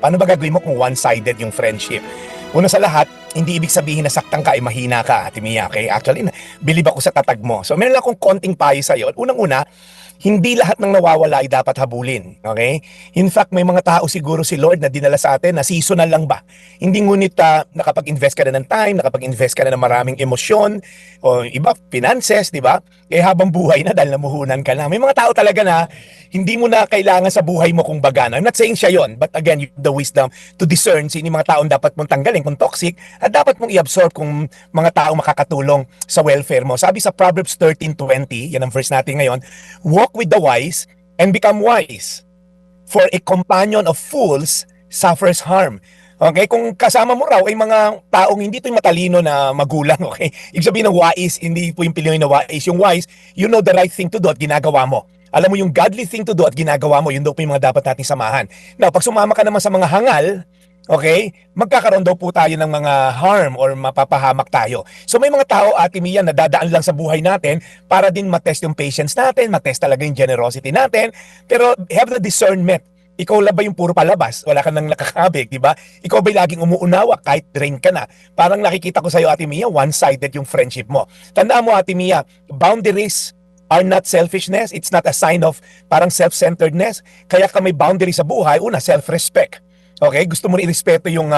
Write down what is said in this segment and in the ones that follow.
Paano ba gagawin mo kung one-sided yung friendship? Una sa lahat, hindi ibig sabihin na saktan ka ay mahina ka, Ate Mia, okay? Actually, believe ako sa tatag mo. So, meron lang akong konting payo sa'yo. Unang-una, hindi lahat ng nawawala ay dapat habulin, okay? In fact, may mga tao siguro si Lord na dinala sa atin na seasonal lang ba? Hindi ngunit nakapag-invest ka na ng time, nakapag-invest ka na ng maraming emosyon, o iba, finances, di ba? Eh habang buhay na dahil namuhunan ka na. May mga tao talaga na hindi mo na kailangan sa buhay mo kung baga. I'm not saying siya yon, but again, you have the wisdom to discern sino yung mga taong dapat mong tanggalin kung toxic at dapat mong i-absorb kung mga taong makakatulong sa welfare mo. Sabi sa Proverbs 13:20, yan ang verse natin ngayon, walk with the wise and become wise. For a companion of fools suffers harm. Okay, kung kasama mo raw ay mga taong hindi to yung matalino na magulang, okay? Ibig sabihin ng wise, hindi po yung Pinoy na wise. Yung wise, you know the right thing to do at ginagawa mo. Alam mo yung godly thing to do at ginagawa mo, yun daw po yung mga dapat nating samahan. Now, pag sumama ka naman sa mga hangal, okay, magkakaroon daw po tayo ng mga harm or mapapahamak tayo. So may mga tao, Ate Mia, na dadaan lang sa buhay natin para din matest yung patience natin, matest talaga yung generosity natin, pero have the discernment. Ikaw lang ba yung puro palabas? Wala ka nang nakakabig, di ba? Ikaw ba'y laging umuunawa kahit drain ka na? Parang nakikita ko sa'yo, Ate Mia, one-sided yung friendship mo. Tandaan mo, Ate Mia, boundaries are not selfishness. It's not a sign of parang self-centeredness. Kaya ka may boundary sa buhay, una, self-respect. Okay? Gusto mo rin irespeto yung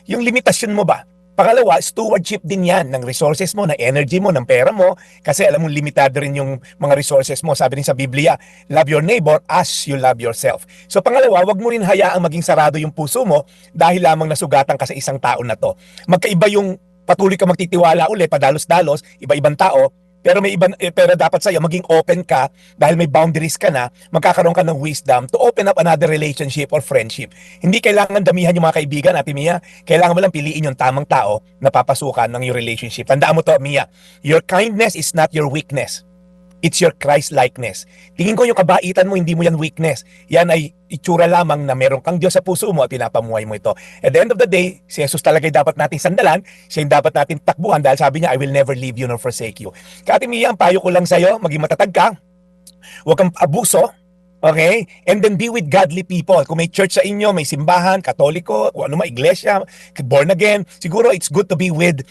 limitasyon mo ba? Pangalawa, stewardship din yan ng resources mo, ng energy mo, ng pera mo. Kasi alam mo, limitado rin yung mga resources mo. Sabi rin sa Biblia, love your neighbor as you love yourself. So pangalawa, wag mo rin hayaang maging sarado yung puso mo dahil lamang nasugatan ka sa isang tao na to. Magkaiba yung patuloy ka magtitiwala ulit, padalos-dalos, iba-ibang tao, pero pero dapat sa'yo maging open ka dahil may boundaries ka na, magkakaroon ka ng wisdom to open up another relationship or friendship. Hindi kailangan damihan yung mga kaibigan, Ate Mia. Kailangan mo lang piliin yung tamang tao na papasukan ng yung relationship. Tandaan mo to, Mia. Your kindness is not your weakness. It's your Christ-likeness. Tingin ko yung kabaitan mo, hindi mo yan weakness. Yan ay itsura lamang na meron kang Diyos sa puso mo at pinapamuhay mo ito. At the end of the day, si Jesus talaga yung dapat nating sandalan, siya yung dapat nating takbuhan dahil sabi niya, I will never leave you nor forsake you. Kaya Ate Mia, ang payo ko lang sa'yo, maging matatag ka, huwag kang abuso, okay? And then be with godly people. Kung may church sa inyo, may simbahan, katoliko, o ano iglesia, born again, siguro it's good to be with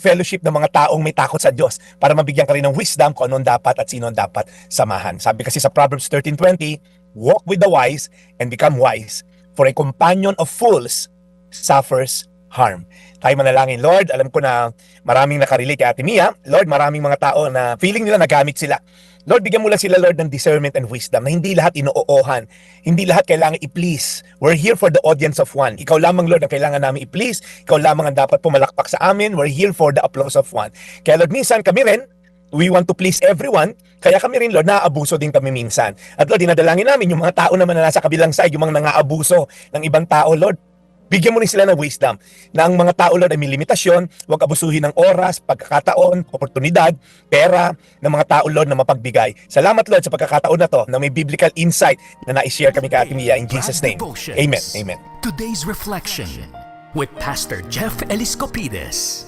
fellowship ng mga taong may takot sa Diyos para mabigyan ka rin ng wisdom kung anong dapat at sino dapat samahan. Sabi kasi sa Proverbs 13:20, walk with the wise and become wise, for a companion of fools suffers harm. Tayo manalangin. Lord, alam ko na maraming nakarelate kay Ate Mia. Lord, maraming mga tao na feeling nila nagamit sila. Lord, bigyan mo lang sila, Lord, ng discernment and wisdom na hindi lahat inoohan. Hindi lahat kailangan i-please. We're here for the audience of one. Ikaw lamang, Lord, ang kailangan namin i-please. Ikaw lamang ang dapat pumalakpak sa amin. We're here for the applause of one. Kaya, Lord, minsan kami rin, we want to please everyone. Kaya kami rin, Lord, naaabuso din kami minsan. At Lord, dinadalangin namin yung mga tao naman na nasa kabilang side, yung mga nangaabuso ng ibang tao, Lord. Bigyan mo rin sila ng wisdom na ang mga tao, Lord, ay may limitasyon, huwag abusuhin ng oras, pagkakataon, oportunidad, pera ng mga tao, Lord, na mapagbigay. Salamat, Lord, sa pagkakataon na to na may biblical insight na na-share kami kay Ate Mia in Jesus' name. Amen. Amen. Today's Reflection with Pastor Jeff Eliscopides.